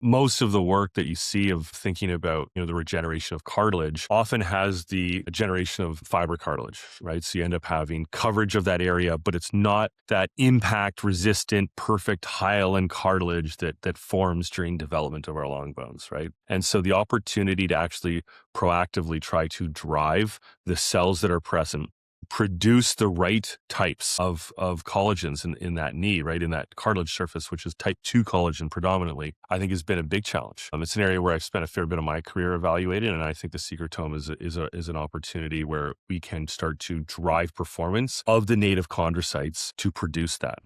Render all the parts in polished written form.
most of the work that you see of thinking about, the regeneration of cartilage often has the generation of fiber cartilage, right? So you end up having coverage of that area, but it's not that impact resistant, perfect hyaline cartilage that forms during development of our long bones, right? And so the opportunity to actually proactively try to drive the cells that are present produce the right types of collagens in that knee, right, in that cartilage surface, which is type 2 collagen predominantly, I think has been a big challenge. It's an area where I've spent a fair bit of my career evaluating, and I think the secretome is an opportunity where we can start to drive performance of the native chondrocytes to produce that.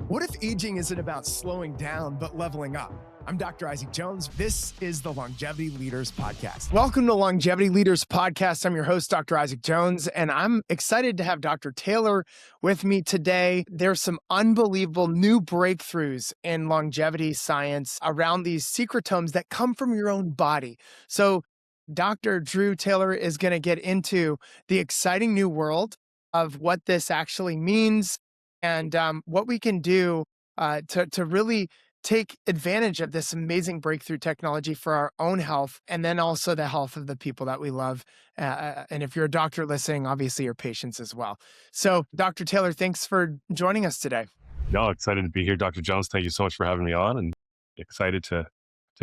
What if aging isn't about slowing down, but leveling up? I'm Dr. Isaac Jones. This is the Longevity Leaders Podcast. Welcome to Longevity Leaders Podcast. I'm your host, Dr. Isaac Jones, and I'm excited to have Dr. Taylor with me today. There's some unbelievable new breakthroughs in longevity science around these secretomes that come from your own body. So Dr. Drew Taylor is going to get into the exciting new world of what this actually means and what we can do to really take advantage of this amazing breakthrough technology for our own health, and then also the health of the people that we love. And if you're a doctor listening, obviously your patients as well. So Dr. Taylor, thanks for joining us today. No, excited to be here, Dr. Jones. Thank you so much for having me on, and excited to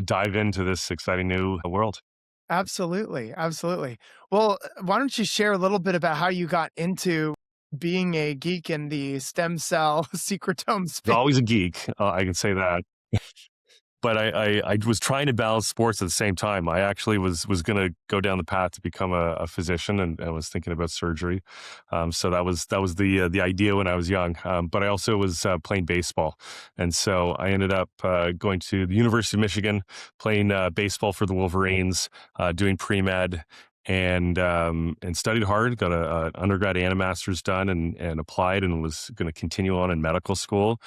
dive into this exciting new world. Absolutely. Absolutely. Well, why don't you share a little bit about how you got into being a geek in the stem cell secretome I was space? always a geek, I can say that. But I was trying to balance sports at the same time. I actually was going to go down the path to become a physician, and I was thinking about surgery. So that was the idea when I was young. But I also was playing baseball, and so I ended up going to the University of Michigan, playing baseball for the Wolverines, doing pre-med. And studied hard, got an undergrad and a master's done, and applied, and was going to continue on in medical school.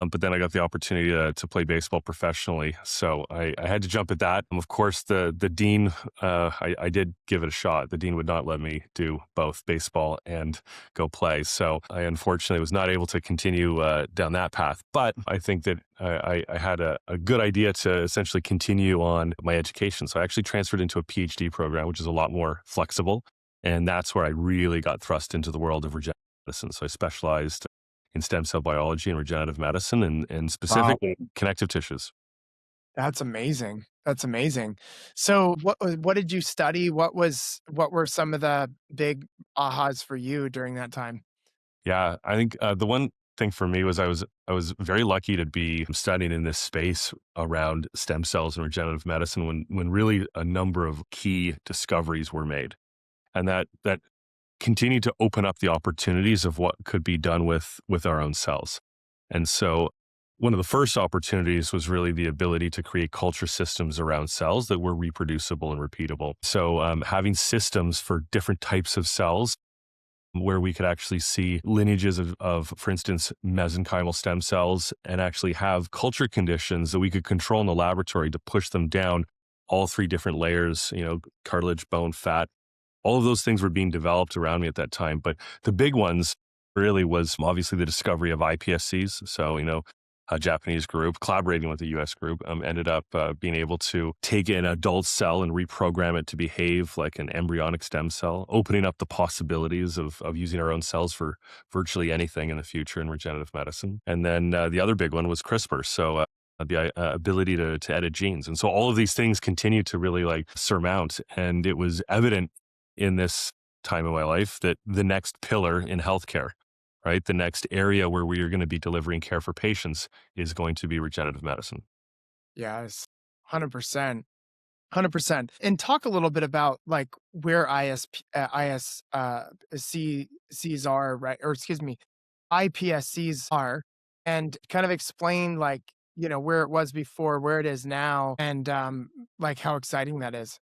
But then I got the opportunity to play baseball professionally. So I had to jump at that. Of course, the dean, I did give it a shot. The dean would not let me do both baseball and go play. So I unfortunately was not able to continue down that path. But I think that I had a good idea to essentially continue on my education. So I actually transferred into a PhD program, which is a lot more flexible. And that's where I really got thrust into the world of regenerative medicine. So I specialized in stem cell biology and regenerative medicine, and specifically connective tissues. That's amazing. That's amazing. So what did you study? What were some of the big ahas for you during that time? Yeah, I think the one thing for me was I was very lucky to be studying in this space around stem cells and regenerative medicine when really a number of key discoveries were made, and that continued to open up the opportunities of what could be done with our own cells. And so one of the first opportunities was really the ability to create culture systems around cells that were reproducible and repeatable. So having systems for different types of cells where we could actually see lineages of, for instance, mesenchymal stem cells, and actually have culture conditions that we could control in the laboratory to push them down all three different layers, cartilage, bone, fat. All of those things were being developed around me at that time. But the big ones really was obviously the discovery of iPSCs. So, a Japanese group collaborating with a US group ended up being able to take an adult cell and reprogram it to behave like an embryonic stem cell, opening up the possibilities of using our own cells for virtually anything in the future in regenerative medicine. And then the other big one was CRISPR. So, the ability to edit genes. And so all of these things continue to really surmount. And it was evident in this time of my life that the next pillar in healthcare, right, the next area where we are going to be delivering care for patients is going to be regenerative medicine. Yes, 100%. 100%. And talk a little bit about where ISCs are, right? Or excuse me, iPSCs are, and kind of explain where it was before, where it is now, and how exciting that is.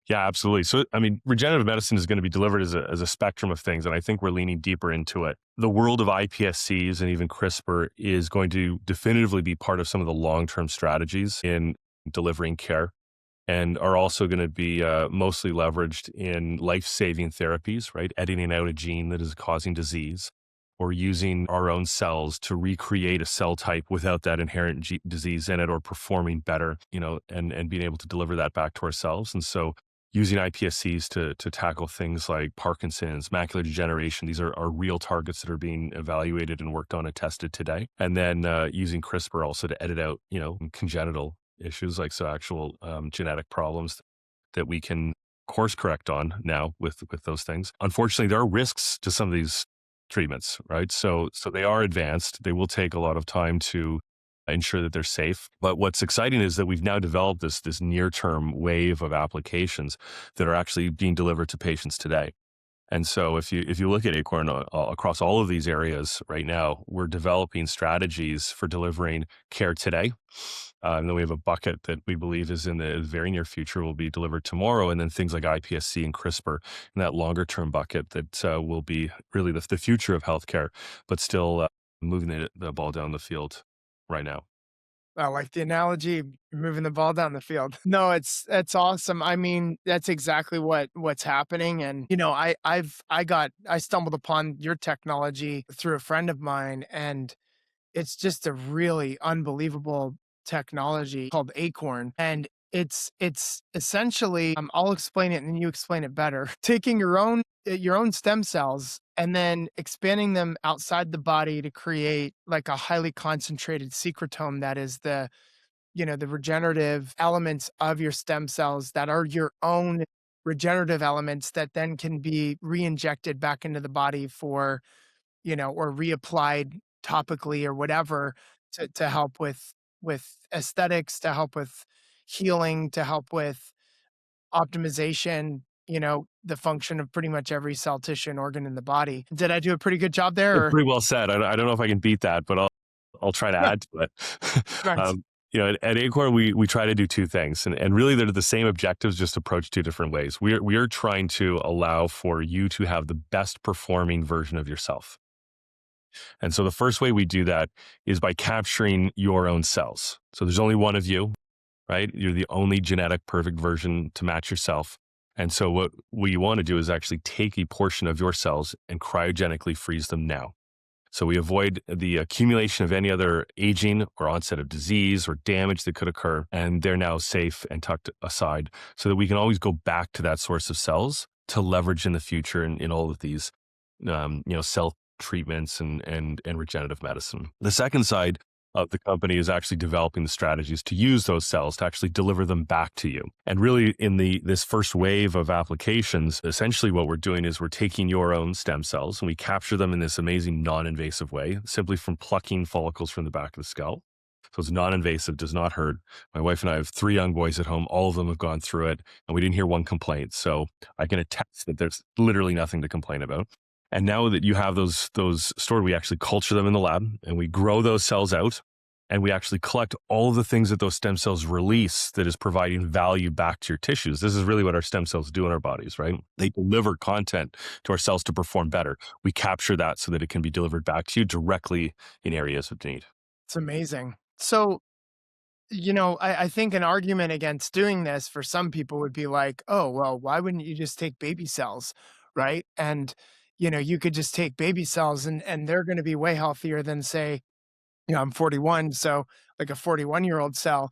Yeah, absolutely. So, I mean, regenerative medicine is going to be delivered as a spectrum of things, and I think we're leaning deeper into it. The world of iPSCs and even CRISPR is going to definitively be part of some of the long-term strategies in delivering care, and are also going to be mostly leveraged in life-saving therapies, right? Editing out a gene that is causing disease, or using our own cells to recreate a cell type without that inherent disease in it, or performing better, and being able to deliver that back to ourselves. And so using iPSCs to tackle things like Parkinson's, macular degeneration, these are real targets that are being evaluated and worked on and tested today. And then using CRISPR also to edit out, congenital issues, like so actual genetic problems that we can course correct on now with those things. Unfortunately, there are risks to some of these treatments, right? So they are advanced. They will take a lot of time to ensure that they're safe. But what's exciting is that we've now developed this near-term wave of applications that are actually being delivered to patients today. And so if you look at Acorn across all of these areas right now, we're developing strategies for delivering care today. And then we have a bucket that we believe is in the very near future will be delivered tomorrow. And then things like iPSC and CRISPR in that longer term bucket that will be really the future of healthcare, but still moving the ball down the field right now. I like the analogy, moving the ball down the field. No, it's awesome. I mean, that's exactly what's happening. And I stumbled upon your technology through a friend of mine, and it's just a really unbelievable technology called Acorn. And it's essentially, I'll explain it and you explain it better. Taking your own stem cells and then expanding them outside the body to create like a highly concentrated secretome that is the regenerative elements of your stem cells that are your own regenerative elements that then can be re-injected back into the body for, or reapplied topically or whatever to help with aesthetics, to help with healing, to help with optimization, the function of pretty much every cell, tissue, and organ in the body. Did I do a pretty good job there? It's Or? pretty well said. I don't know if I can beat that, but I'll try to add to it. Nice. At Acorn, we try to do two things, and really they're the same objectives, just approached two different ways. We are trying to allow for you to have the best performing version of yourself. And so the first way we do that is by capturing your own cells. So there's only one of you, right? You're the only genetic perfect version to match yourself. And so what we want to do is actually take a portion of your cells and cryogenically freeze them now. So we avoid the accumulation of any other aging or onset of disease or damage that could occur. And they're now safe and tucked aside so that we can always go back to that source of cells to leverage in the future in all of these, cell treatments and regenerative medicine. The second side of the company is actually developing the strategies to use those cells to actually deliver them back to you. And really in this first wave of applications, essentially what we're doing is we're taking your own stem cells and we capture them in this amazing non-invasive way, simply from plucking follicles from the back of the skull. So it's non-invasive, does not hurt. My wife and I have 3 young boys at home. All of them have gone through it and we didn't hear one complaint. So I can attest that there's literally nothing to complain about. And now that you have those stored, we actually culture them in the lab and we grow those cells out and we actually collect all of the things that those stem cells release that is providing value back to your tissues. This is really what our stem cells do in our bodies, right? They deliver content to our cells to perform better. We capture that so that it can be delivered back to you directly in areas of need. It's amazing. So, I think an argument against doing this for some people would be like, oh, well, why wouldn't you just take baby cells? Right. And, you could just take baby cells and they're going to be way healthier than, say, I'm 41, so like a 41-year-old cell.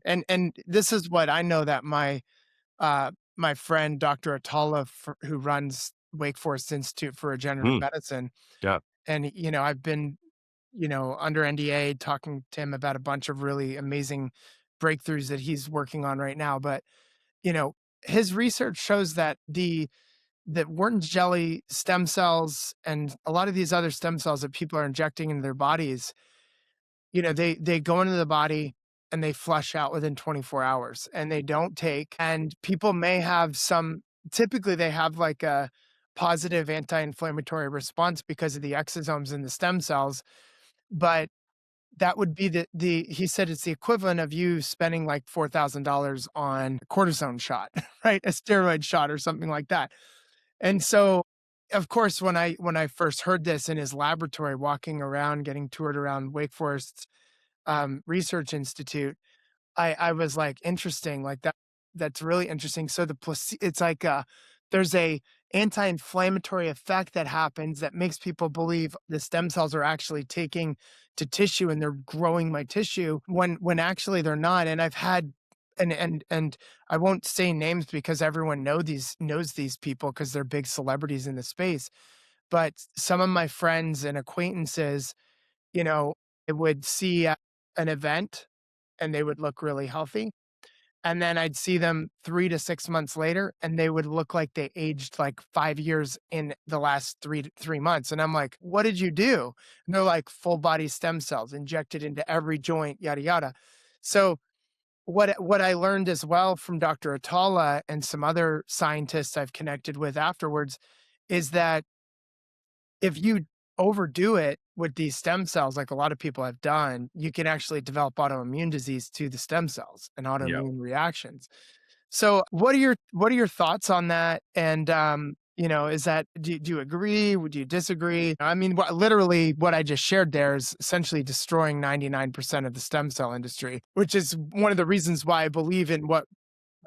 And this is what I know that my friend, Dr. Atala, who runs Wake Forest Institute for Regenerative Hmm. Medicine, Yeah. and, I've been, under NDA talking to him about a bunch of really amazing breakthroughs that he's working on right now. But, you know, his research shows that Wharton's jelly stem cells and a lot of these other stem cells that people are injecting into their bodies, they go into the body and they flush out within 24 hours and they don't take. And people may have typically they have like a positive anti-inflammatory response because of the exosomes in the stem cells. But that would be he said it's the equivalent of you spending like $4,000 on a cortisone shot, right? A steroid shot or something like that. And so, of course, when I first heard this in his laboratory, walking around, getting toured around Wake Forest Research Institute, I was like, interesting, like that's really interesting. So it's like there's anti-inflammatory effect that happens that makes people believe the stem cells are actually taking to tissue and they're growing my tissue when actually they're not. And I've had and I won't say names because everyone knows these people because they're big celebrities in the space. But some of my friends and acquaintances, I would see at an event and they would look really healthy. And then I'd see them 3 to 6 months later, and they would look like they aged like 5 years in the last 3 months. And I'm like, what did you do? And they're like, full body stem cells injected into every joint, yada, yada. So what I learned as well from Dr. Atala and some other scientists I've connected with afterwards is that if you overdo it with these stem cells, like a lot of people have done, you can actually develop autoimmune disease to the stem cells and Yeah. autoimmune reactions. So what are your thoughts on that? And is that do you agree? Would you disagree? I mean, literally what I just shared there is essentially destroying 99% of the stem cell industry, which is one of the reasons why I believe in what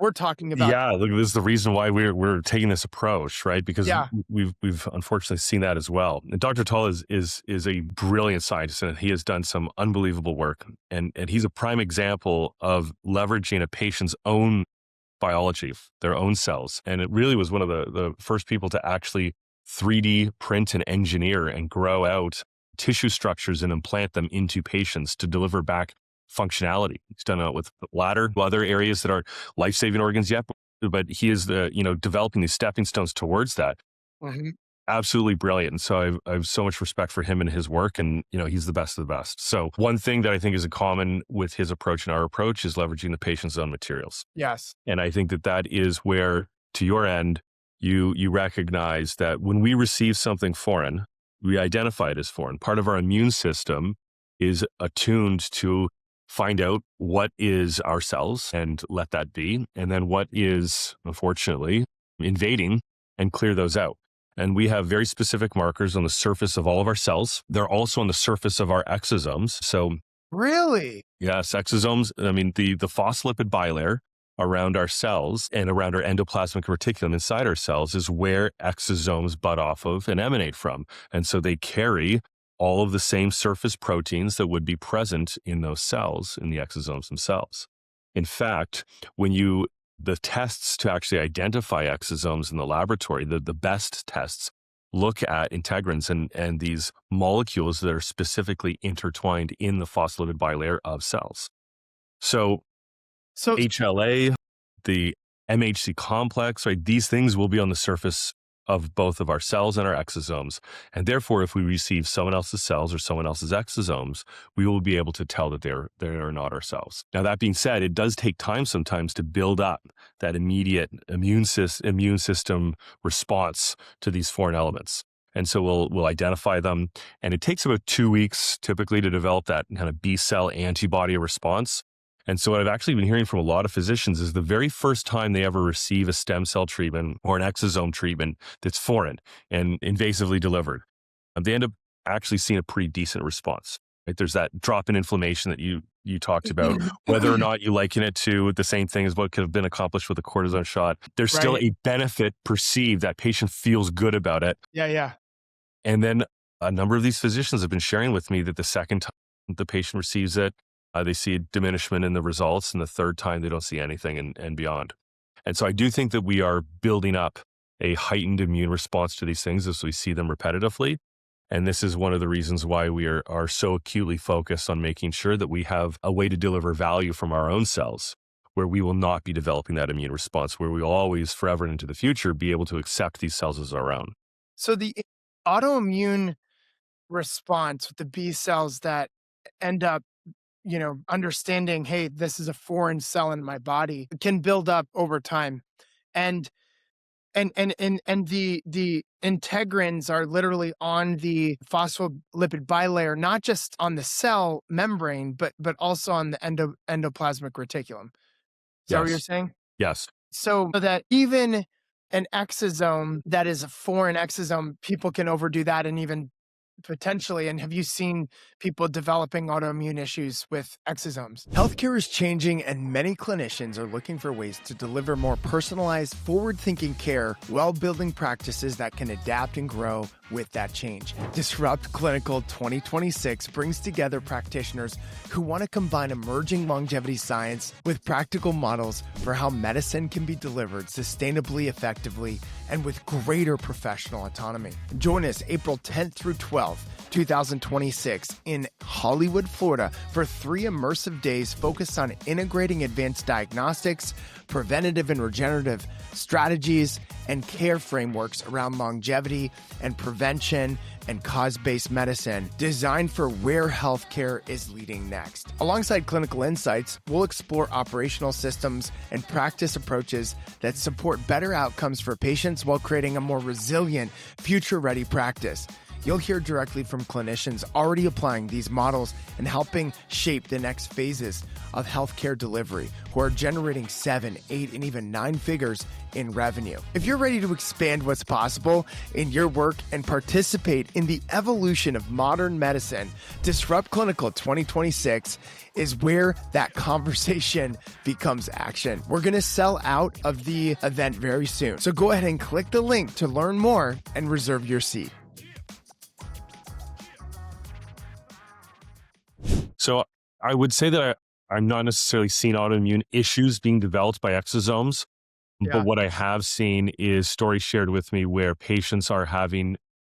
we're talking about. Yeah, look, this is the reason why we're taking this approach, right? Because Yeah. we've unfortunately seen that as well. And Dr. Tull is a brilliant scientist, and he has done some unbelievable work. And he's a prime example of leveraging a patient's own biology, their own cells. And it really was one of the first people to actually 3D print and engineer and grow out tissue structures and implant them into patients to deliver back functionality. He's done it with bladder, other areas that are life-saving organs yet, but he is developing these stepping stones towards that. Mhm. Absolutely brilliant. And so I have so much respect for him and his work. And, he's the best of the best. So one thing that I think is in common with his approach and our approach is leveraging the patient's own materials. Yes. And I think that is where, to your end, you recognize that when we receive something foreign, we identify it as foreign. Part of our immune system is attuned to find out what is our cells and let that be, and then what is, unfortunately, invading and clear those out. And we have very specific markers on the surface of all of our cells. They're also on the surface of our exosomes. So Really? yes, exosomes, I mean, the phospholipid bilayer around our cells and around our endoplasmic reticulum inside our cells is where exosomes bud off of and emanate from. And so they carry all of the same surface proteins that would be present in those cells in the exosomes themselves. In fact, the tests to actually identify exosomes in the laboratory, the best tests, look at integrins and these molecules that are specifically intertwined in the phospholipid bilayer of cells. So So HLA, the MHC complex, right? These things will be on the surface of both of our cells and our exosomes. And therefore, if we receive someone else's cells or someone else's exosomes, we will be able to tell that they're not our cells. Now, that being said, it does take time sometimes to build up that immediate immune system response to these foreign elements. And so we'll identify them. And it takes about 2 weeks typically to develop that kind of B cell antibody response. And so what I've actually been hearing from a lot of physicians is the very first time they ever receive a stem cell treatment or an exosome treatment that's foreign and invasively delivered, they end up actually seeing a pretty decent response. Right? There's that drop in inflammation that you talked about, whether or not you liken it to the same thing as what could have been accomplished with a cortisone shot. There's still right. a benefit perceived. That patient feels good about it. Yeah, yeah. And then a number of these physicians have been sharing with me that the second time the patient receives it, they see a diminishment in the results, and the third time they don't see anything and beyond. And so I do think that we are building up a heightened immune response to these things as we see them repetitively. And this is one of the reasons why we are so acutely focused on making sure that we have a way to deliver value from our own cells, where we will not be developing that immune response, where we will always, forever and into the future, be able to accept these cells as our own. So the autoimmune response with the B cells that end up, understanding, hey, this is a foreign cell in my body, can build up over time. And the integrins are literally on the phospholipid bilayer, not just on the cell membrane, but also on the endoplasmic reticulum. Is that what you're Yes. saying? Yes. So that even an exosome that is a foreign exosome, people can overdo that and even potentially. And have you seen people developing autoimmune issues with exosomes? Healthcare is changing, and many clinicians are looking for ways to deliver more personalized, forward thinking care while building practices that can adapt and grow with that change. Disrupt Clinical 2026 brings together practitioners who want to combine emerging longevity science with practical models for how medicine can be delivered sustainably, effectively, and with greater professional autonomy. Join us April 10th through 12th, 2026 in Hollywood, Florida for 3 immersive days focused on integrating advanced diagnostics, preventative and regenerative strategies, and care frameworks around longevity and prevention and cause-based medicine designed for where healthcare is leading next. Alongside clinical insights, we'll explore operational systems and practice approaches that support better outcomes for patients while creating a more resilient, future-ready practice. You'll hear directly from clinicians already applying these models and helping shape the next phases of healthcare delivery, who are generating 7, 8, and even 9 figures in revenue. If you're ready to expand what's possible in your work and participate in the evolution of modern medicine, Disrupt Clinical 2026 is where that conversation becomes action. We're going to sell out of the event very soon. So go ahead and click the link to learn more and reserve your seat. So I would say that I'm not necessarily seeing autoimmune issues being developed by exosomes, Yeah. but what I have seen is stories shared with me where patients are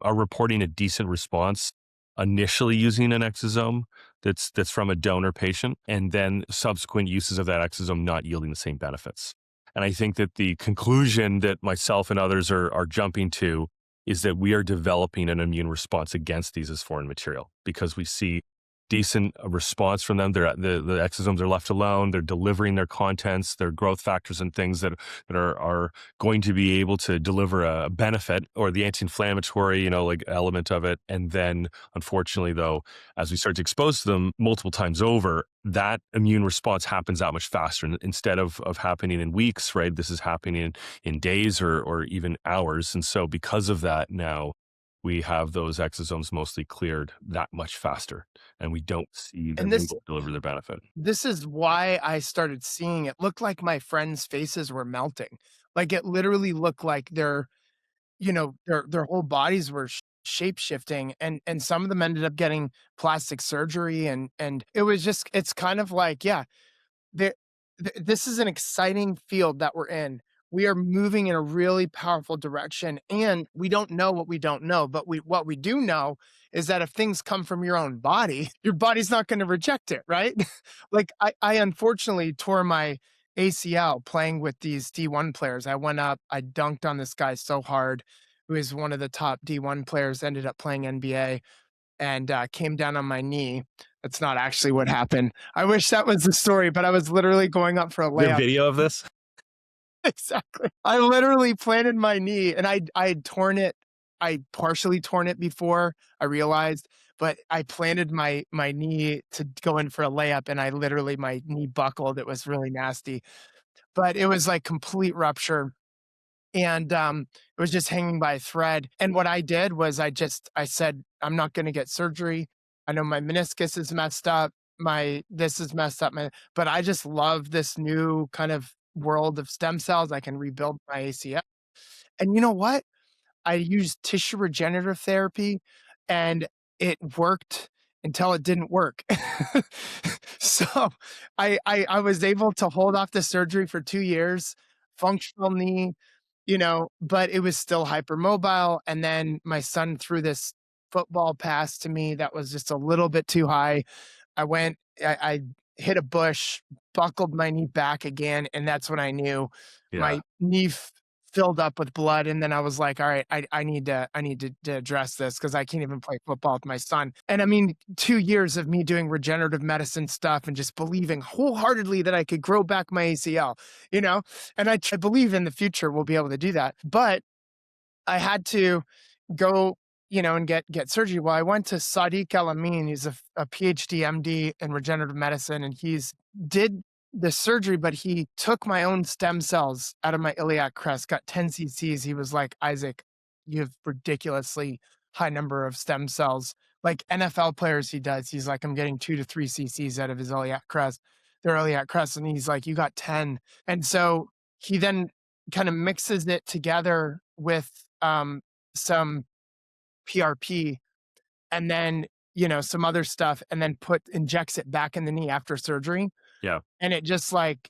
reporting a decent response initially using an exosome that's from a donor patient, and then subsequent uses of that exosome not yielding the same benefits. And I think that the conclusion that myself and others are jumping to is that we are developing an immune response against these as foreign material because we see decent response from them. The exosomes are left alone. They're delivering their contents, their growth factors and things that are going to be able to deliver a benefit or the anti-inflammatory, like element of it. And then unfortunately though, as we start to expose to them multiple times over, that immune response happens that much faster. And instead of happening in weeks, right? This is happening in days or even hours. And so because of that now, we have those exosomes mostly cleared that much faster, and we don't see them And able to deliver their benefit. this is why I started seeing it looked like my friends' faces were melting. Like it literally looked like their whole bodies were shape shifting, and some of them ended up getting plastic surgery, and it's kind of like, yeah, there this is an exciting field that we're in. We are moving in a really powerful direction, and we don't know what we don't know, but what we do know is that if things come from your own body, your body's not going to reject it, right? Like I unfortunately tore my ACL playing with these D1 players. I went up, I dunked on this guy so hard, who is one of the top D1 players, ended up playing NBA, and came down on my knee. That's not actually what happened. I wish that was the story, but I was literally going up for a You have layup. video of this? Exactly. I literally planted my knee, and I had torn it. I partially torn it before I realized, but I planted my knee to go in for a layup, and my knee buckled. It was really nasty, but it was like complete rupture, and it was just hanging by a thread. And what I did was I said, I'm not going to get surgery. I know my meniscus is messed up. My this is messed up. But I just love this new kind of world of stem cells. I can rebuild my ACL. And you know what? I used tissue regenerative therapy, and it worked until it didn't work. So I was able to hold off the surgery for 2 years, functional knee, but it was still hypermobile. And then my son threw this football pass to me that was just a little bit too high. I hit a bush, buckled my knee back again, and that's when I knew Yeah. my knee filled up with blood. And then I was like, all right, I need to address this because I can't even play football with my son. And I mean, 2 years of me doing regenerative medicine stuff and just believing wholeheartedly that I could grow back my ACL, and I believe in the future we'll be able to do that. But I had to go, and get surgery. Well, I went to Sadiq El Amin. He's a PhD MD in regenerative medicine, and he's did the surgery, but he took my own stem cells out of my iliac crest, got 10 cc's. He was like, Isaac, you have ridiculously high number of stem cells. Like NFL players, he does. He's like, I'm getting 2 to 3 cc's out of his iliac crest, their iliac crest, and he's like, you got 10. And so he then kind of mixes it together with some PRP and then some other stuff, and then put injects it back in the knee after surgery, Yeah. and it just like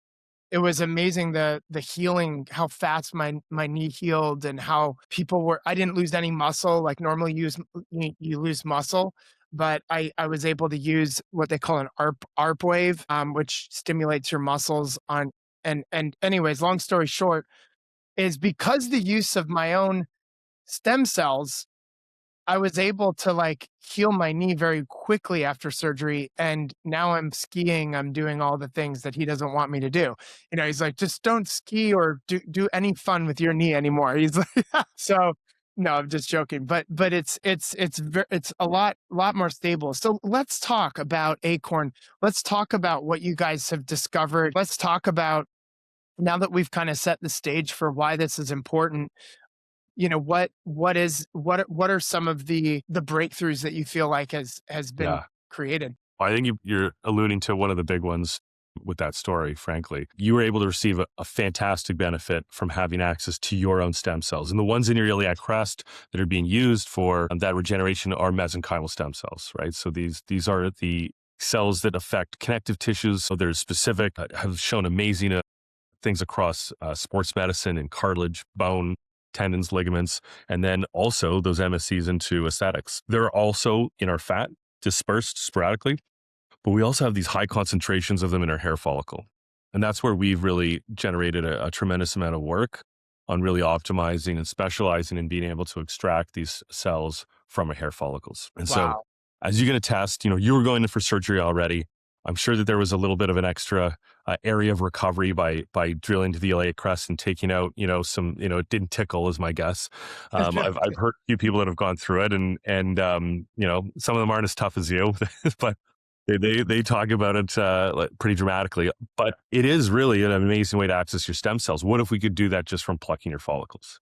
it was amazing the healing, how fast my knee healed, and how people were I didn't lose any muscle. Like normally you lose muscle, but I was able to use what they call an ARP wave, which stimulates your muscles on. And anyways, long story short, is because the use of my own stem cells, I was able to like heal my knee very quickly after surgery. And now I'm skiing. I'm doing all the things that he doesn't want me to do. He's like, just don't ski or do any fun with your knee anymore. He's like, so no, I'm just joking. But it's a lot more stable. So let's talk about Acorn. Let's talk about what you guys have discovered. Let's talk about, now that we've kind of set the stage for why this is important, what are some of the breakthroughs that you feel like has been Yeah. created? I think you're alluding to one of the big ones with that story, frankly. You were able to receive a fantastic benefit from having access to your own stem cells. And the ones in your iliac crest that are being used for that regeneration are mesenchymal stem cells, right? So these are the cells that affect connective tissues. So they're specific, have shown amazing things across sports medicine and cartilage, bone, tendons, ligaments, and then also those MSCs into aesthetics. They're also in our fat, dispersed sporadically, but we also have these high concentrations of them in our hair follicle. And that's where we've really generated a tremendous amount of work on really optimizing and specializing in being able to extract these cells from our hair follicles. And so Wow. as you can attest, you were going in for surgery already. I'm sure that there was a little bit of an extra area of recovery by drilling to the iliac crest and taking out, some, it didn't tickle is my guess. I've heard a few people that have gone through it, and some of them aren't as tough as you, but they talk about it like pretty dramatically. But it is really an amazing way to access your stem cells. What if we could do that just from plucking your follicles?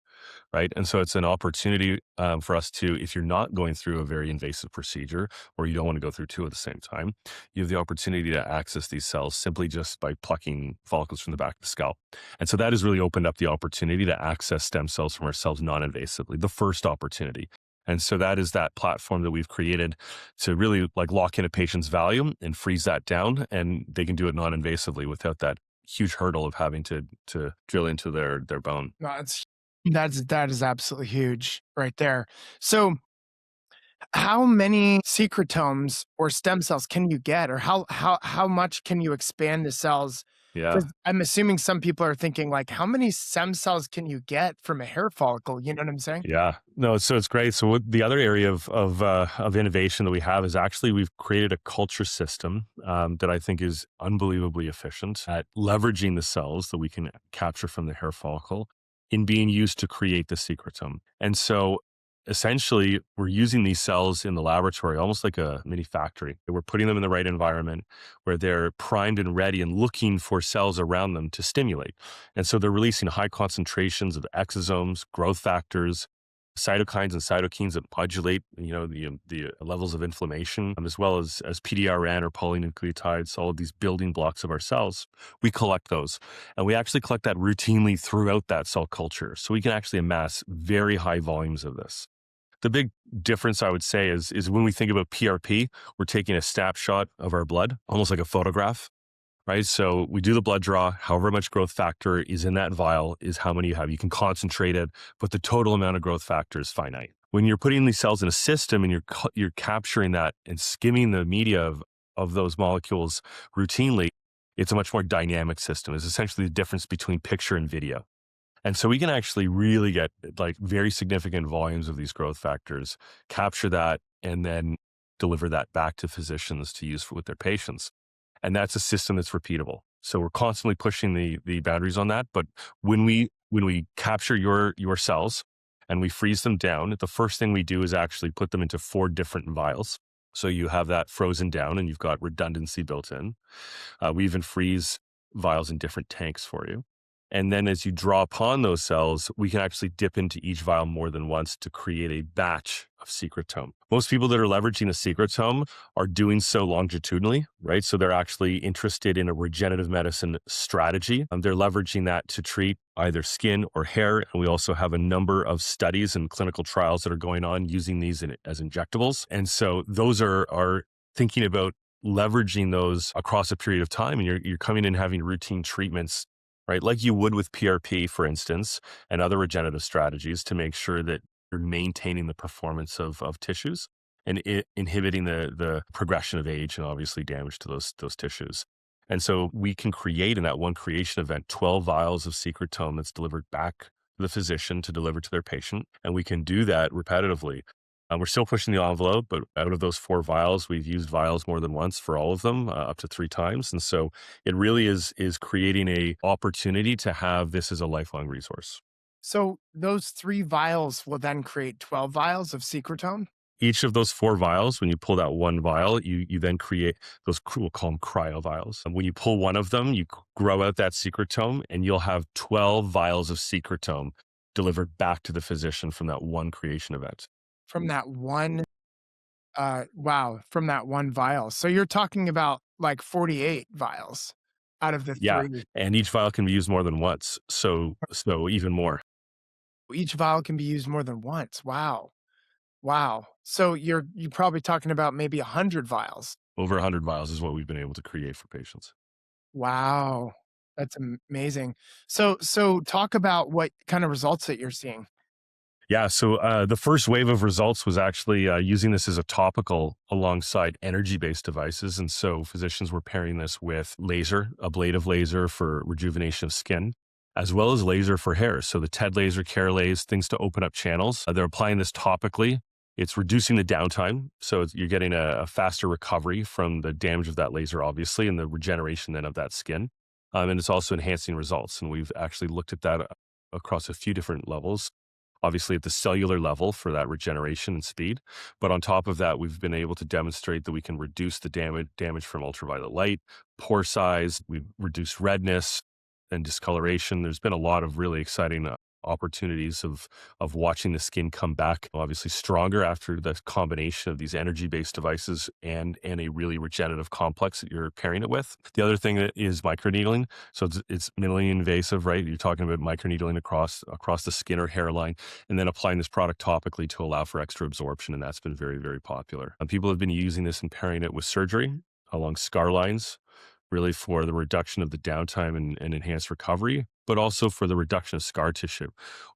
Right. And so it's an opportunity for us to, if you're not going through a very invasive procedure, or you don't want to go through two at the same time, you have the opportunity to access these cells simply just by plucking follicles from the back of the scalp. And so that has really opened up the opportunity to access stem cells from ourselves non-invasively, the first opportunity. And so that is that platform that we've created to really like lock in a patient's value and freeze that down. And they can do it non-invasively without that huge hurdle of having to drill into their bone. No, that is absolutely huge right there. So how many secretomes or stem cells can you get, or how much can you expand the cells? Yeah. Because I'm assuming some people are thinking like, how many stem cells can you get from a hair follicle? You know what I'm saying? Yeah, no, so it's great. So the other area of innovation that we have is actually we've created a culture system that I think is unbelievably efficient at leveraging the cells that we can capture from the hair follicle in being used to create the secretome. And so essentially, we're using these cells in the laboratory almost like a mini factory. We're putting them in the right environment where they're primed and ready and looking for cells around them to stimulate. And so they're releasing high concentrations of exosomes, growth factors, cytokines and cytokines that modulate, the levels of inflammation, as well as PDRN or polynucleotides, all of these building blocks of our cells. We collect those, and we actually collect that routinely throughout that cell culture. So we can actually amass very high volumes of this. The big difference I would say is when we think about PRP, we're taking a snapshot of our blood, almost like a photograph, right? So we do the blood draw, however much growth factor is in that vial is how many you have. You can concentrate it, but the total amount of growth factor is finite. When you're putting these cells in a system and you're capturing that and skimming the media of those molecules routinely, it's a much more dynamic system. It's essentially the difference between picture and video. And so we can actually really get like very significant volumes of these growth factors, capture that, and then deliver that back to physicians to use with their patients. And that's a system that's repeatable. So we're constantly pushing the boundaries on that. But when we capture your cells and we freeze them down, the first thing we do is actually put them into 4 different vials. So you have that frozen down and you've got redundancy built in. We even freeze vials in different tanks for you. And then as you draw upon those cells, we can actually dip into each vial more than once to create a batch of secretome. Most people that are leveraging a secretome are doing so longitudinally, right? So they're actually interested in a regenerative medicine strategy. They're leveraging that to treat either skin or hair. And we also have a number of studies and clinical trials that are going on using these as injectables. And so those are thinking about leveraging those across a period of time. And you're coming in having routine treatments, right? Like you would with PRP, for instance, and other regenerative strategies to make sure that you're maintaining the performance of tissues and inhibiting the progression of age and obviously damage to those tissues. And so we can create in that one creation event 12 vials of secretome that's delivered back to the physician to deliver to their patient. And we can do that repetitively. We're still pushing the envelope, but out of those 4 vials, we've used vials more than once for all of them, up to 3 times. And so it really is creating a opportunity to have this as a lifelong resource. So those 3 vials will then create 12 vials of secretome? Each of those 4 vials, when you pull that one vial, you then create those, we'll call them cryo vials. And when you pull one of them, you grow out that secretome and you'll have 12 vials of secretome delivered back to the physician from that one creation event. From that one, wow, from that one vial. So you're talking about like 48 vials out of the Yeah, 3. and each vial can be used more than once, so even more. Each vial can be used more than once. Wow. Wow. So you're probably talking about maybe 100 vials. Over 100 vials is what we've been able to create for patients. Wow. That's amazing. So talk about what kind of results that you're seeing. Yeah, so the first wave of results was actually using this as a topical alongside energy-based devices, and so physicians were pairing this with laser, ablative laser for rejuvenation of skin, as well as laser for hair. So the TED laser, Care Lays, things to open up channels. They're applying this topically. It's reducing the downtime, so you're getting a faster recovery from the damage of that laser, obviously, and the regeneration then of that skin. And it's also enhancing results, and we've actually looked at that across a few different levels, obviously at the cellular level for that regeneration and speed. But on top of that, we've been able to demonstrate that we can reduce the damage from ultraviolet light, pore size, we've reduced redness and discoloration. There's been a lot of really exciting opportunities of watching the skin come back obviously stronger after the combination of these energy-based devices and a really regenerative complex that you're pairing it with. The other thing that is microneedling. So it's minimally invasive, right? You're talking about microneedling across the skin or hairline, and then applying this product topically to allow for extra absorption, and that's been very, very popular. And people have been using this and pairing it with surgery along scar lines, really for the reduction of the downtime and enhanced recovery, but also for the reduction of scar tissue.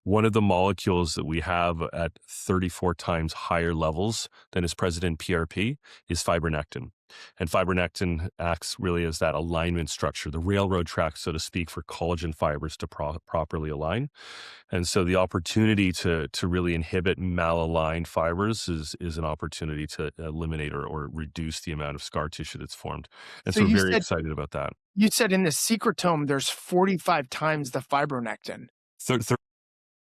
One of the molecules that we have at 34 times higher levels than is present in PRP is fibronectin. And fibronectin acts really as that alignment structure, the railroad track, so to speak, for collagen fibers to properly align. And so the opportunity to really inhibit malaligned fibers is an opportunity to eliminate or reduce the amount of scar tissue that's formed. And So so we're very excited about that. you said in the secretome there's 45 times the fibronectin. Third, third,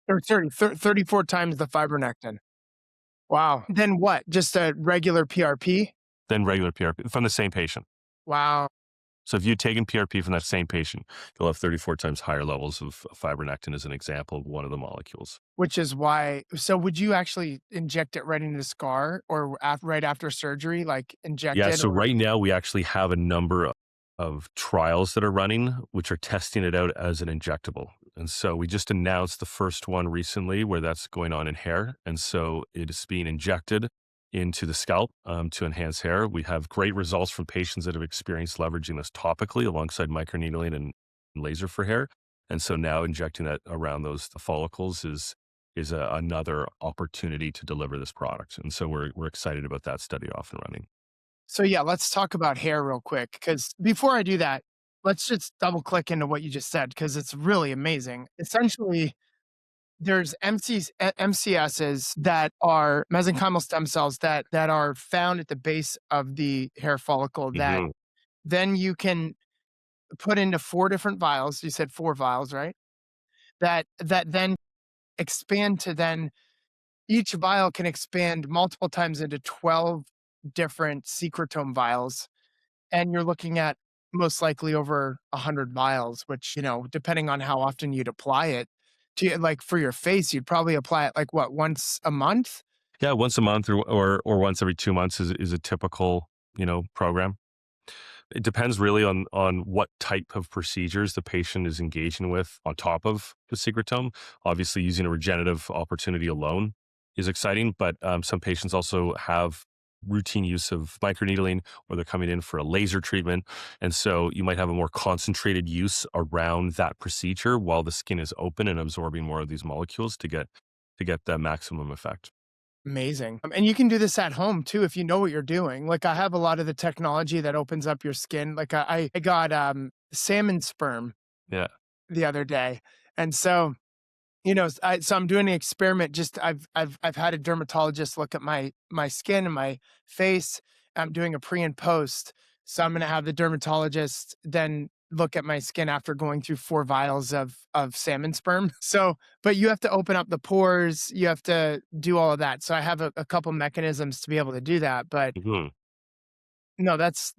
Or 34 times the fibronectin. Wow. Then what? Just a regular PRP? then regular PRP from the same patient. Wow. So if you'd taken PRP from that same patient, you'll have 34 times higher levels of fibronectin as an example of one of the molecules. Which is why, so would you actually inject it right into the scar or right after surgery, like inject Yeah, it? so Or right now we actually have a number of trials that are running, which are testing it out as an injectable. And so we just announced the first one recently where that's going on in hair. And so it is being injected into the scalp to enhance hair. We have great results from patients that have experienced leveraging this topically alongside microneedling and laser for hair. And so now injecting that around those follicles is another opportunity to deliver this product. And so we're excited about that study off and running. so yeah, let's talk about hair real quick. Because before I do that, let's just double click into what you just said because it's really amazing. Essentially, there's MCSs that are mesenchymal stem cells that are found at the base of the hair follicle that Mhm. then you can put into 4 different vials. You said 4 vials, right? That then expand to then each vial can expand multiple times into 12 different secretome vials, and you're looking at most likely over 100 miles, which, depending on how often you'd apply it to, like, for your face, you'd probably apply it like what, once a month? Yeah, once a month or once every 2 months is a typical, program. It depends really on what type of procedures the patient is engaging with on top of the secretome. Obviously, using a regenerative opportunity alone is exciting, but some patients also have routine use of microneedling, or they're coming in for a laser treatment. And so you might have a more concentrated use around that procedure while the skin is open and absorbing more of these molecules to get the maximum effect. Amazing. And you can do this at home too if you know what you're doing. Like, I have a lot of the technology that opens up your skin. Like, I got salmon sperm Yeah. the other day. And so, so I'm doing an experiment. Just I've had a dermatologist look at my skin and my face. I'm doing a pre and post. So I'm gonna have the dermatologist then look at my skin after going through 4 vials of salmon sperm. So, but you have to open up the pores, you have to do all of that. So I have a couple mechanisms to be able to do that. But Mhm. no, that's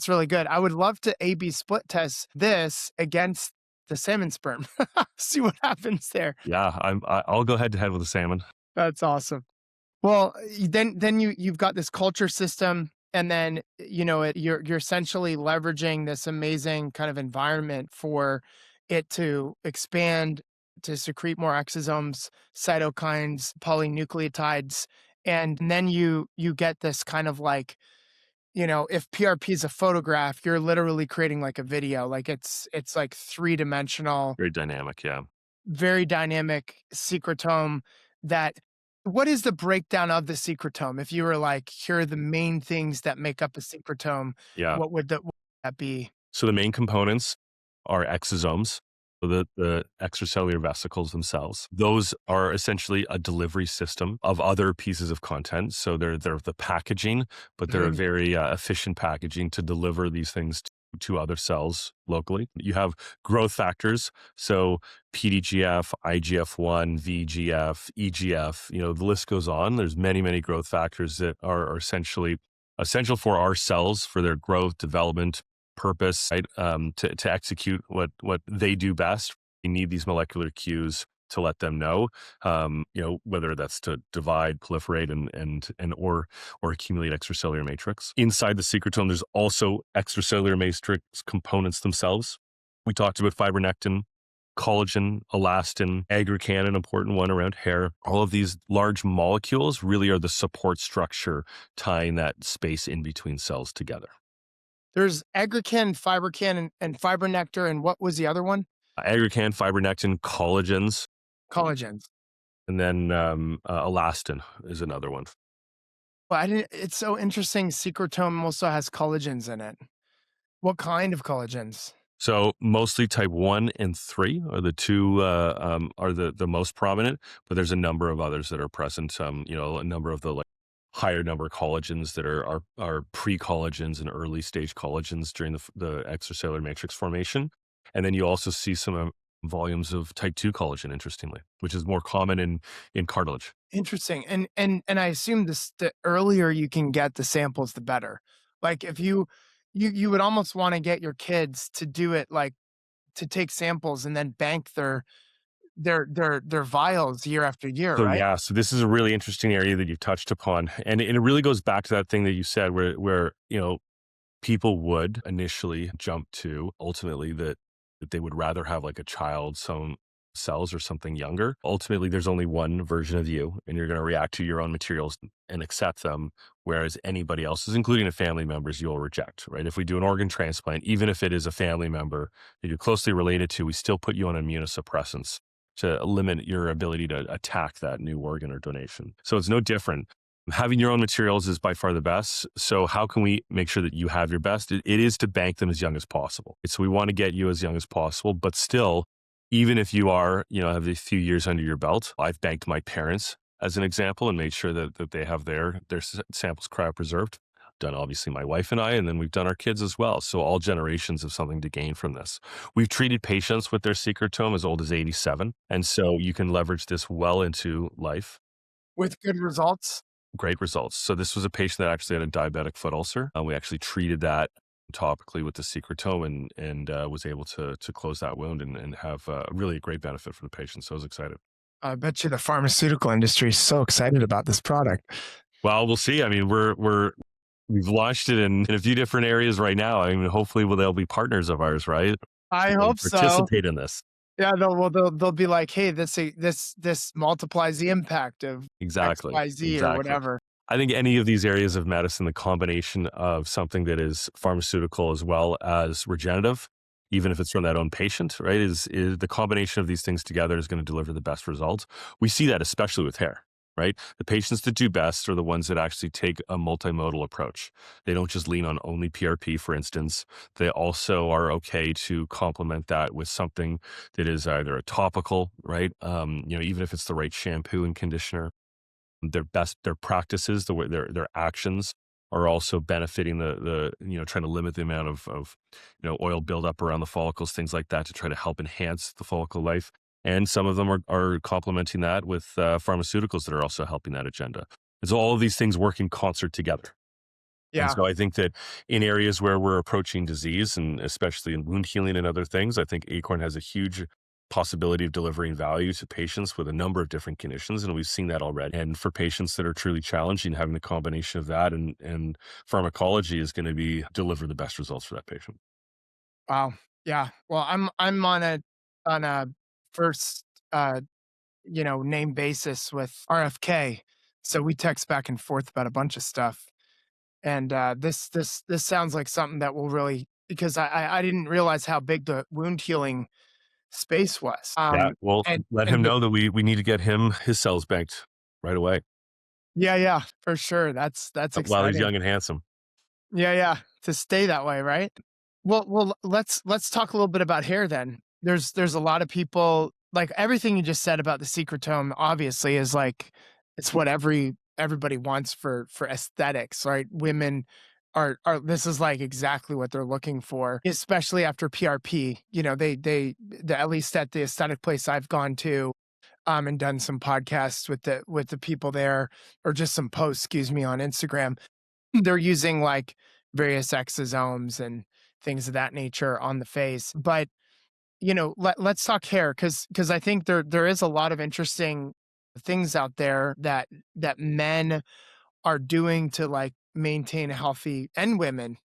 really good. I would love to A/B split test this against the salmon sperm. See what happens there. Yeah, I'll go head to head with the salmon. That's awesome. Well, then you've got this culture system, and then you're essentially leveraging this amazing kind of environment for it to expand, to secrete more exosomes, cytokines, polynucleotides, and then you get this kind of like, if PRP is a photograph, you're literally creating like a video. Like, it's like three-dimensional, Very dynamic, yeah. very dynamic secretome. That What is the breakdown of the secretome? If you were like, here are the main things that make up a secretome, Yeah. what would that be? So the main components are exosomes, so the extracellular vesicles themselves. Those are essentially a delivery system of other pieces of content. So they're the packaging, but they're a Mhm. very efficient packaging to deliver these things to other cells locally. You have growth factors, so PDGF, IGF-1, VGF, EGF. The list goes on. There's many growth factors that are essentially essential for our cells for their growth, development, purpose, right? To execute what they do best. You need these molecular cues to let them know, whether that's to divide, proliferate, and or accumulate extracellular matrix. Inside the secretome, there's also extracellular matrix components themselves. We talked about fibronectin, collagen, elastin, aggrecan, an important one around hair. All of these large molecules really are the support structure tying that space in between cells together. There's aggrecan, fibercan, and fibronectar, and what was the other one? Aggrecan, fibronectin, collagens, Collagens. and then elastin is another one. Well, I didn't. It's so interesting. Secretome also has collagens in it. What kind of collagens? So mostly type 1 and 3 are the two are the most prominent, but there's a number of others that are present. A number of the like higher number collagens that are pre-collagens and early stage collagens during the extracellular matrix formation. And then you also see some volumes of type 2 collagen, interestingly, which is more common in cartilage. Interesting. And I assume the earlier you can get the samples, the better. Like, if you would almost want to get your kids to do it, like, to take samples and then bank their vials year after year, So right? yeah, so this is a really interesting area that you've touched upon, and it really goes back to that thing that you said, where people would initially jump to ultimately that they would rather have like a child's own cells or something younger. Ultimately, there's only one version of you, and you're going to react to your own materials and accept them, whereas anybody else's, including a family members, you'll reject, right? If we do an organ transplant, even if it is a family member that you're closely related to, we still put you on immunosuppressants to limit your ability to attack that new organ or donation. So it's no different. Having your own materials is by far the best. So how can we make sure that you have your best? It is to bank them as young as possible. So we want to get you as young as possible, but still, even if you are, have a few years under your belt, I've banked my parents as an example and made sure that they have their samples cryopreserved. Done obviously my wife and I, and then we've done our kids as well. So all generations have something to gain from this. We've treated patients with their secretome as old as 87. And so you can leverage this well into life. With good results. Great results. So this was a patient that actually had a diabetic foot ulcer. We actually treated that topically with the secretome and was able to close that wound and have really a great benefit for the patient. So I was excited. I bet you the pharmaceutical industry is so excited about this product. Well, we'll see. I mean, we've launched it in a few different areas right now. I mean, hopefully, they'll be partners of ours, right? I And hope so. participate in this. Yeah, they'll be like, hey, this multiplies the impact of X, Exactly. Y, Z or Exactly. whatever. I think any of these areas of medicine, the combination of something that is pharmaceutical as well as regenerative, even if it's from that own patient, right, is the combination of these things together is going to deliver the best results. We see that especially with hair, right? The patients that do best are the ones that actually take a multimodal approach. They don't just lean on only PRP, for instance. They also are okay to complement that with something that is either a topical, right? Even if it's the right shampoo and conditioner, their practices, the way their actions are also benefiting the trying to limit the amount of oil buildup around the follicles, things like that, to try to help enhance the follicle life. And some of them are complementing that with pharmaceuticals that are also helping that agenda. And so all of these things work in concert together. And Yeah. so I think that in areas where we're approaching disease, and especially in wound healing and other things, I think Acorn has a huge possibility of delivering value to patients with a number of different conditions. And we've seen that already. And for patients that are truly challenging, having the combination of that and pharmacology is going to be deliver the best results for that patient. Wow. Yeah. Well, I'm on a first name basis with RFK. So we text back and forth about a bunch of stuff. And this sounds like something that will really, because I didn't realize how big the wound healing space was. Yeah. Well, let him And know that we need to get him his cells banked right away yeah, yeah, for sure. That's while he's exciting. young and handsome. Yeah, yeah, to stay that way, right? Well, let's talk a little bit about hair then. There's a lot of people, like everything you just said about the secretome obviously is like it's what everybody wants for aesthetics, right? Women are this is like exactly what they're looking for, especially after PRP. At least at the aesthetic place I've gone to, and done some podcasts with the people there, or just some posts, excuse me, on Instagram. They're using like various exosomes and things of that nature on the face. But let's talk hair, because I think there is a lot of interesting things out there that men are doing to like maintain a healthy, and women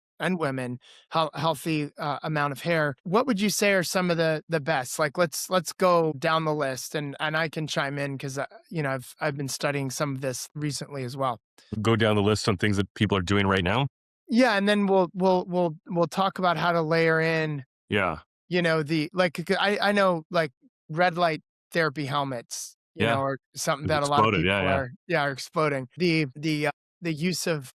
healthy amount of hair. What would you say are some of the best? Like let's go down the list, and I can chime in because I've been studying some of this recently as well. Go down the list on things that people are doing right now. Yeah, and then we'll talk about how to layer in, Yeah. the like I know like red light therapy helmets, Yeah. or something It's that a lot of exploded. Yeah. people Yeah. are exploding. The use of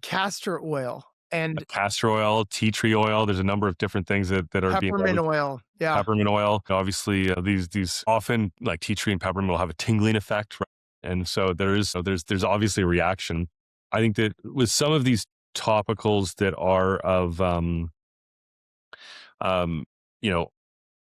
castor oil and Castor oil, tea tree oil. There's a number of different things that are being peppermint leveraged. oil. Yeah. Peppermint oil, obviously, these often like tea tree and peppermint will have a tingling effect, right? And so there's obviously a reaction. I think that with some of these topicals that are of um, you know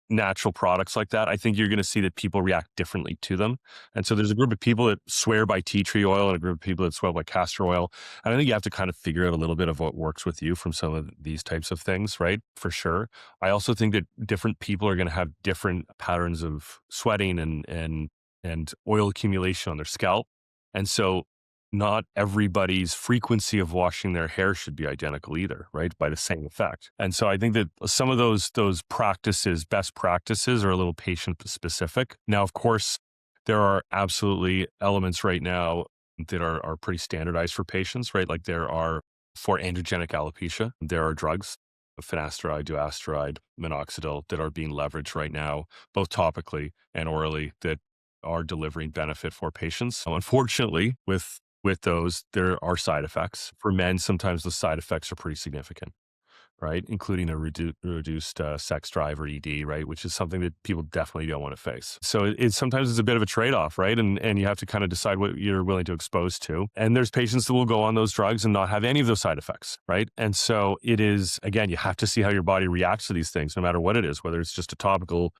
natural products like that, I think you're going to see that people react differently to them. And so there's a group of people that swear by tea tree oil and a group of people that swear by castor oil. And I think you have to kind of figure out a little bit of what works with you from some of these types of things, right? For sure. I also think that different people are going to have different patterns of sweating and oil accumulation on their scalp. And so not everybody's frequency of washing their hair should be identical either, right? By the same effect. And so I think that some of those practices, best practices, are a little patient specific. Now, of course, there are absolutely elements right now that are pretty standardized for patients, right? Like there are for androgenic alopecia, there are drugs, finasteride, dutasteride, minoxidil, that are being leveraged right now, both topically and orally, that are delivering benefit for patients. So unfortunately, with those, there are side effects. For men, sometimes the side effects are pretty significant, right? Including a reduced sex drive, or ED, right? Which is something that people definitely don't want to face. So it's sometimes it's a bit of a trade-off, right? And you have to kind of decide what you're willing to expose to. And there's patients that will go on those drugs and not have any of those side effects, right? And so it is, again, you have to see how your body reacts to these things, no matter what it is, whether it's just a topical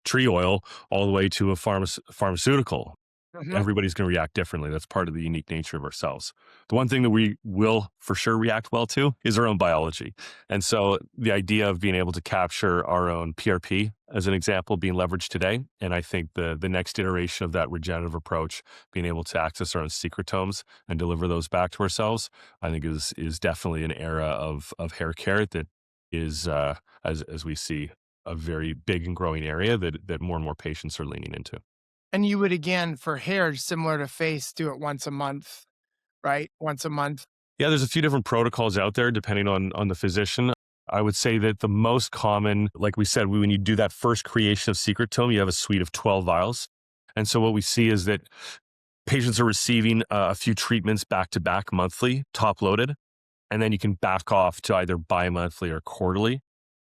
tree oil all the way to a pharmaceutical. Hmm. Everybody's going to react differently. That's part of the unique nature of our cells. The one thing that we will for sure react well to is our own biology. And so the idea of being able to capture our own PRP as an example being leveraged today. And I think the next iteration of that regenerative approach, being able to access our own secretomes and deliver those back to ourselves, I think is definitely an era of hair care that is, as we see, a very big and growing area that more and more patients are leaning into. And you would, again, for hair, similar to face, do it once a month, right? Once a month. Yeah, there's a few different protocols out there depending on the physician. I would say that the most common, like we said, when you do that first creation of secretome, you have a suite of 12 vials. And so what we see is that patients are receiving a few treatments back to back monthly, top loaded, and then you can back off to either bi-monthly or quarterly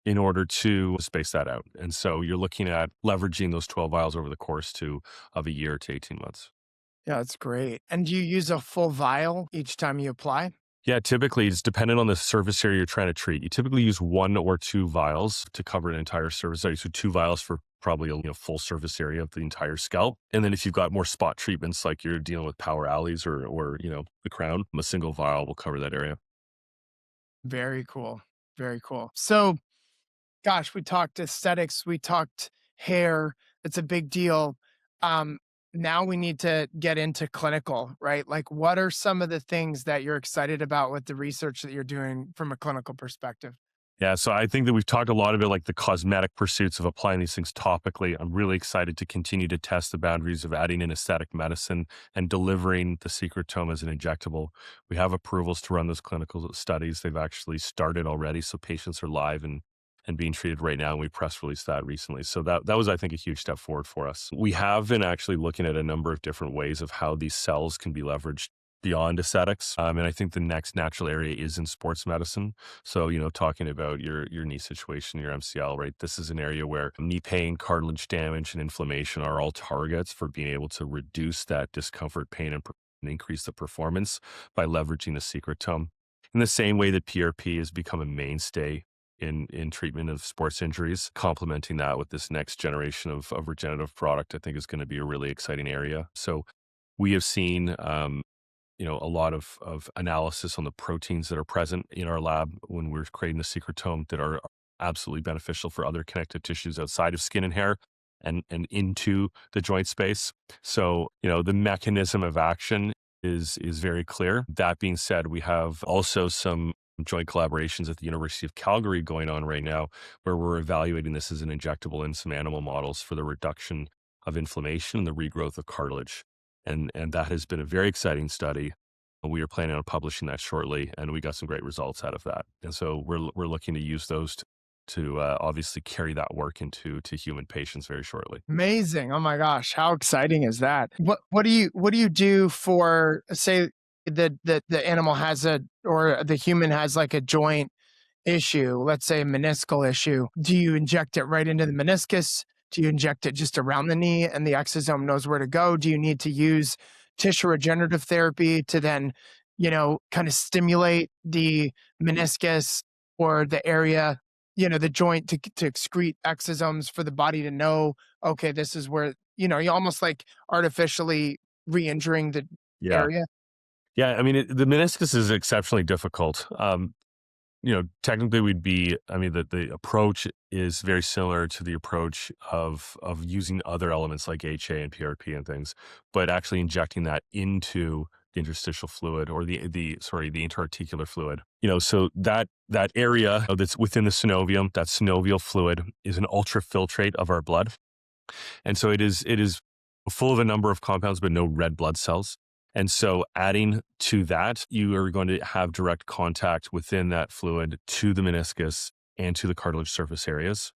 in order to space that out. And so you're looking at leveraging those 12 vials over the course of a year to 18 months. Yeah, that's great. And do you use a full vial each time you apply? Yeah, typically it's dependent on the surface area you're trying to treat. You typically use one or two vials to cover an entire surface area. So two vials for probably a full surface area of the entire scalp. And then if you've got more spot treatments like you're dealing with power alleys or the crown, a single vial will cover that area. Very cool. Very cool. So, gosh, we talked aesthetics, we talked hair. It's a big deal. Um, Now we need to get into clinical, right? Like, what are some of the things that you're excited about with the research that you're doing from a clinical perspective? Yeah, so I think that we've talked a lot about like the cosmetic pursuits of applying these things topically. I'm really excited to continue to test the boundaries of adding in aesthetic medicine and delivering the secretome as an injectable. We have approvals to run those clinical studies. They've actually started already, so patients are live and being treated right now. And we press released that recently. So that was, I think, a huge step forward for us. We have been actually looking at a number of different ways of how these cells can be leveraged beyond aesthetics. And I think the next natural area is in sports medicine. So, talking about your knee situation, your MCL, right? This is an area where knee pain, cartilage damage, and inflammation are all targets for being able to reduce that discomfort, pain, and increase the performance by leveraging the secretome. In the same way that PRP has become a mainstay in treatment of sports injuries, complementing that with this next generation of regenerative product, I think is going to be a really exciting area. So we have seen a lot of analysis on the proteins that are present in our lab when we're creating the secretome that are absolutely beneficial for other connective tissues outside of skin and hair and into the joint space. So, the mechanism of action is very clear. That being said, we have also some joint collaborations at the University of Calgary going on right now where we're evaluating this as an injectable in some animal models for the reduction of inflammation and the regrowth of cartilage. And that has been a very exciting study. We are planning on publishing that shortly, and we got some great results out of that. And so we're looking to use those to obviously carry that work to human patients very shortly. Amazing. Oh my gosh, how exciting is that? What do you do for, say, the animal has a, or the human has like a joint issue, let's say a meniscal issue? Do you inject it right into the meniscus? Do you inject it just around the knee and the exosome knows where to go? Do you need to use tissue regenerative therapy to then, kind of stimulate the meniscus or the area, the joint to excrete exosomes for the body to know, okay, this is where, you almost like artificially re-injuring the Yeah. area? Yeah. I mean, the meniscus is exceptionally difficult. Technically the approach is very similar to the approach of using other elements like HA and PRP and things, but actually injecting that into the interstitial fluid or the interarticular fluid. So that area that's within the synovium, that synovial fluid is an ultrafiltrate of our blood. And so it is full of a number of compounds, but no red blood cells. And so adding to that, you are going to have direct contact within that fluid to the meniscus and to the cartilage surface areas.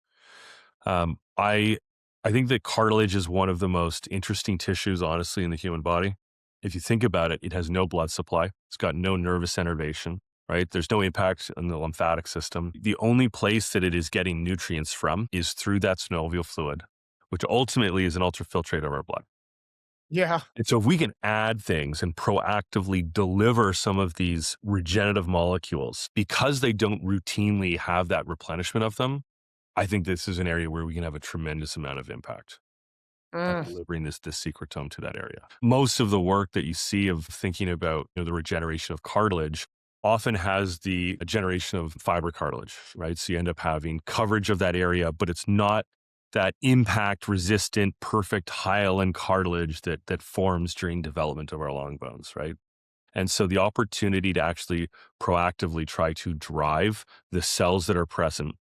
I think that cartilage is one of the most interesting tissues, honestly, in the human body. If you think about it, it has no blood supply. It's got no nervous innervation, right? There's no impact on the lymphatic system. The only place that it is getting nutrients from is through that synovial fluid, which ultimately is an ultrafiltrate of our blood. Yeah. And so if we can add things and proactively deliver some of these regenerative molecules because they don't routinely have that replenishment of them, I think this is an area where we can have a tremendous amount of impact. at Mm. delivering this secretome to that area. Most of the work that you see of thinking about the regeneration of cartilage often has the generation of fiber cartilage, right? So you end up having coverage of that area, but it's not that impact resistant, perfect hyaline cartilage that forms during development of our long bones, right? And so the opportunity to actually proactively try to drive the cells that are present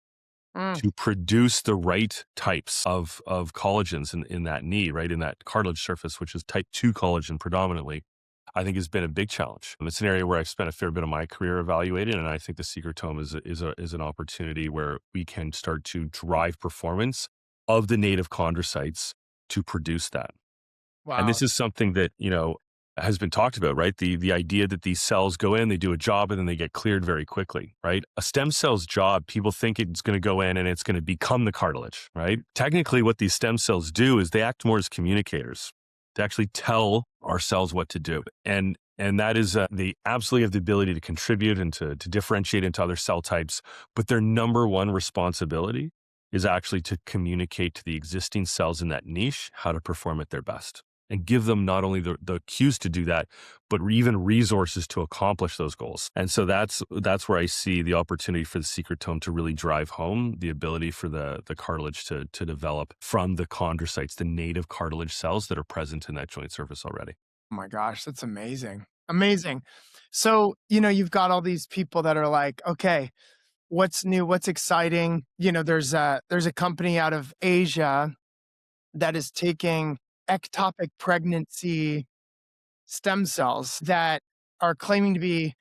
Mm. to produce the right types of collagens in that knee, right, in that cartilage surface, which is type 2 collagen predominantly, I think has been a big challenge. And it's an area where I've spent a fair bit of my career evaluating, and I think the secretome is an opportunity where we can start to drive performance of the native chondrocytes to produce that. And Wow. this is something that, has been talked about, right? The idea that these cells go in, they do a job, and then they get cleared very quickly, right? A stem cell's job, people think it's going to go in and it's going to become the cartilage, right? Technically, what these stem cells do is they act more as communicators. They actually tell our cells what to do. And that is they absolutely have the ability to contribute and to differentiate into other cell types. But their number one responsibility is actually to communicate to the existing cells in that niche how to perform at their best and give them not only the cues to do that, but even resources to accomplish those goals. And so that's where I see the opportunity for the secretome to really drive home the ability for the cartilage to develop from the chondrocytes, the native cartilage cells that are present in that joint surface already. Oh my gosh, that's amazing. Amazing. So, you've got all these people that are like, okay, what's new? What's exciting? There's a company out of Asia that is taking ectopic pregnancy stem cells that are claiming to be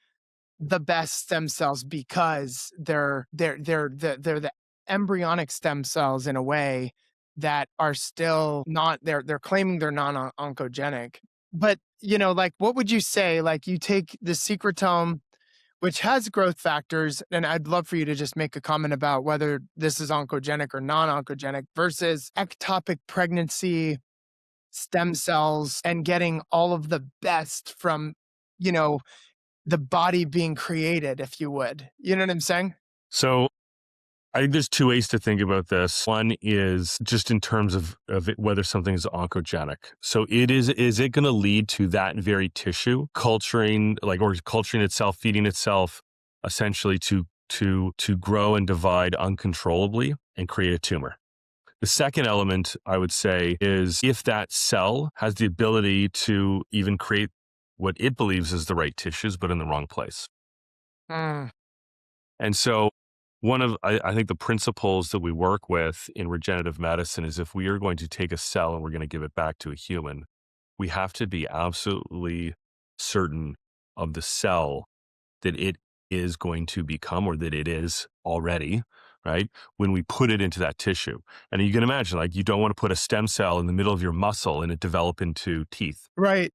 the best stem cells because they're the embryonic stem cells in a way that are still not they're claiming they're non-oncogenic. But like what would you say? Like you take the secretome, which has growth factors, and I'd love for you to just make a comment about whether this is oncogenic or non-oncogenic versus ectopic pregnancy stem cells and getting all of the best from, you know, the body being created, if you would. You know what I'm saying? So I think there's two ways to think about this. One is just in terms of whether something is oncogenic. So is it going to lead to that very tissue culturing, or culturing itself, feeding itself, essentially to grow and divide uncontrollably and create a tumor? The second element, I would say, is if that cell has the ability to even create what it believes is the right tissues, but in the wrong place. Mm. And so I think the principles that we work with in regenerative medicine is if we are going to take a cell and we're going to give it back to a human, we have to be absolutely certain of the cell that it is going to become or that it is already, right? When we put it into that tissue. And you can imagine, you don't want to put a stem cell in the middle of your muscle and it develop into teeth. Right.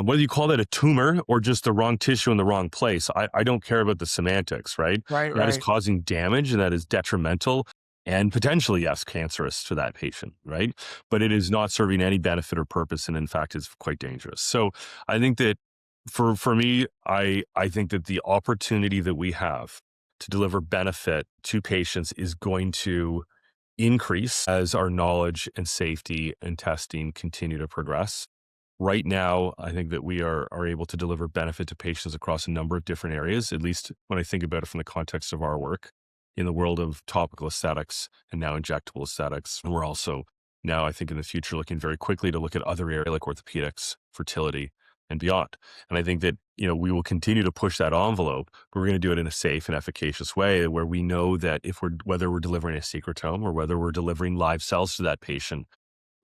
Whether you call that a tumor or just the wrong tissue in the wrong place, I don't care about the semantics, right? Right, That is right. causing damage and that is detrimental and potentially, yes, cancerous to that patient, right? But it is not serving any benefit or purpose. And in fact, it's quite dangerous. So I think that for me, I think that the opportunity that we have to deliver benefit to patients is going to increase as our knowledge and safety and testing continue to progress. Right now, I think that we are able to deliver benefit to patients across a number of different areas, at least when I think about it from the context of our work in the world of topical aesthetics and now injectable aesthetics. And we're also now, I think in the future, looking very quickly to look at other areas like orthopedics, fertility, and beyond. And I think that, we will continue to push that envelope, but we're going to do it in a safe and efficacious way where we know that whether we're delivering a secretome or whether we're delivering live cells to that patient,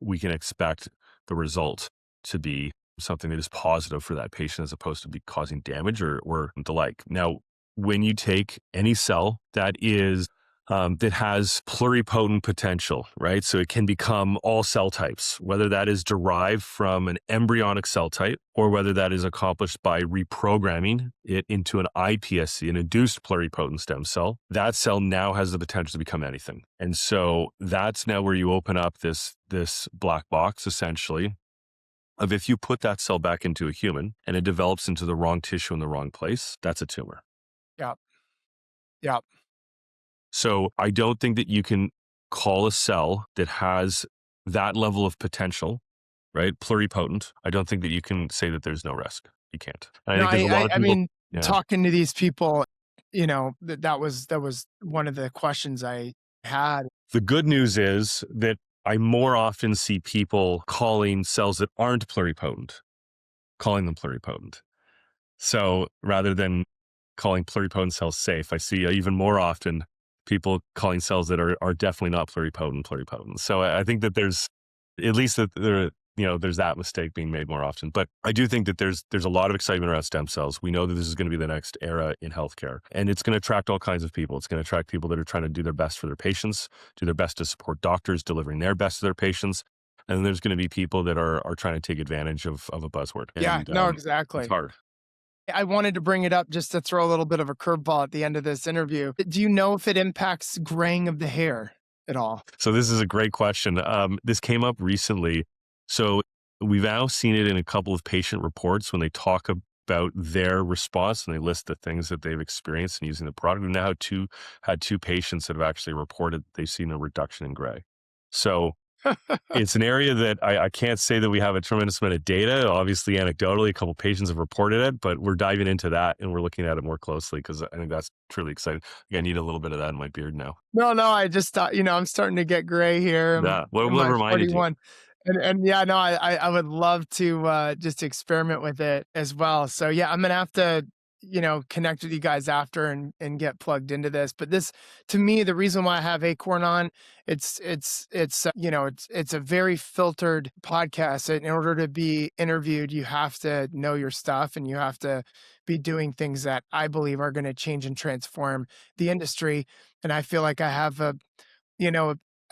we can expect the result to be something that is positive for that patient as opposed to be causing damage or the like. Now, when you take any cell that is that has pluripotent potential, right? So it can become all cell types, whether that is derived from an embryonic cell type or whether that is accomplished by reprogramming it into an iPSC, an induced pluripotent stem cell. That cell now has the potential to become anything. And so that's now where you open up this black box, essentially, of if you put that cell back into a human and it develops into the wrong tissue in the wrong place, that's a tumor. Yeah. Yeah. So I don't think that you can call a cell that has that level of potential, right? Pluripotent. I don't think that you can say that there's no risk. You can't. And I No, think there's a lot of I people. mean, Yeah. talking to these people, that was one of the questions I had. The good news is that I more often see people calling cells that aren't pluripotent, calling them pluripotent. So rather than calling pluripotent cells safe, I see even more often people calling cells that are definitely not pluripotent. So I think that there's at least that there's that mistake being made more often. But I do think that there's a lot of excitement around stem cells. We know that this is going to be the next era in healthcare, and it's going to attract all kinds of people. It's going to attract people that are trying to do their best for their patients, do their best to support doctors delivering their best to their patients. And then there's going to be people that are trying to take advantage of a buzzword. Yeah, And no, it's exactly. hard. I wanted to bring it up just to throw a little bit of a curveball at the end of this interview. Do you know if it impacts graying of the hair at all? So this is a great question. This came up recently. So we've now seen it in a couple of patient reports when they talk about their response and they list the things that they've experienced in using the product. We've now had two patients that have actually reported they've seen a reduction in gray. So it's an area that I can't say that we have a tremendous amount of data. Obviously, anecdotally, a couple of patients have reported it, but we're diving into that and we're looking at it more closely because I think that's truly exciting. I need a little bit of that in my beard now. No, I just thought, I'm starting to get gray here. I'm Yeah. What in what my reminded you? 41. And yeah, no, I would love to just experiment with it as well. So yeah, I'm gonna have to, connect with you guys after and get plugged into this. But this, to me, the reason why I have Acorn on, it's a very filtered podcast. In order to be interviewed, you have to know your stuff and you have to be doing things that I believe are going to change and transform the industry. And I feel like I have a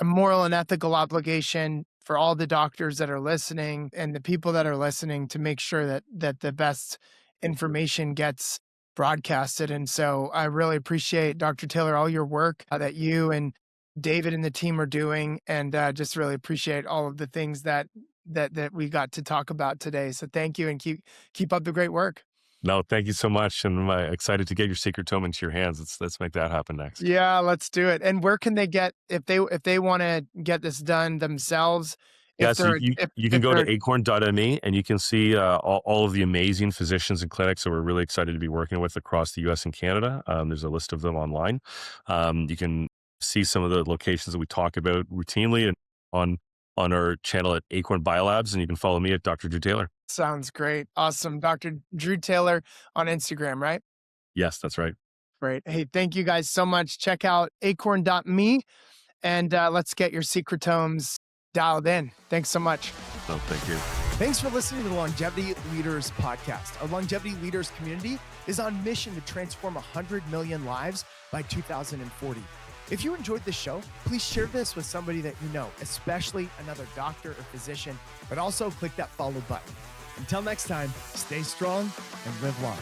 moral and ethical obligation for all the doctors that are listening and the people that are listening to make sure that the best information gets broadcasted. And so I really appreciate, Dr. Taylor, all your work that you and David and the team are doing, and just really appreciate all of the things that we got to talk about today. So thank you, and keep up the great work. No, thank you so much. And I'm excited to get your secretome into your hands. Let's make that happen next. Yeah, let's do it. And where can they get, if they want to get this done themselves? Yeah, If so they're you can if go they're to acorn.me and you can see all of the amazing physicians and clinics that we're really excited to be working with across the US and Canada. There's a list of them online. You can see some of the locations that we talk about routinely and on our channel at Acorn Biolabs, and you can follow me at Dr. Drew Taylor. Sounds great. Awesome. Dr. Drew Taylor on Instagram, right? Yes, that's right. Great. Hey, thank you guys so much. Check out acorn.me and let's get your secretomes dialed in. Thanks so much. No, thank you. Thanks for listening to the Longevity Leaders podcast. Our Longevity Leaders community is on mission to transform 100 million lives by 2040. If you enjoyed this show, please share this with somebody that you know, especially another doctor or physician, but also click that follow button. Until next time, stay strong and live long.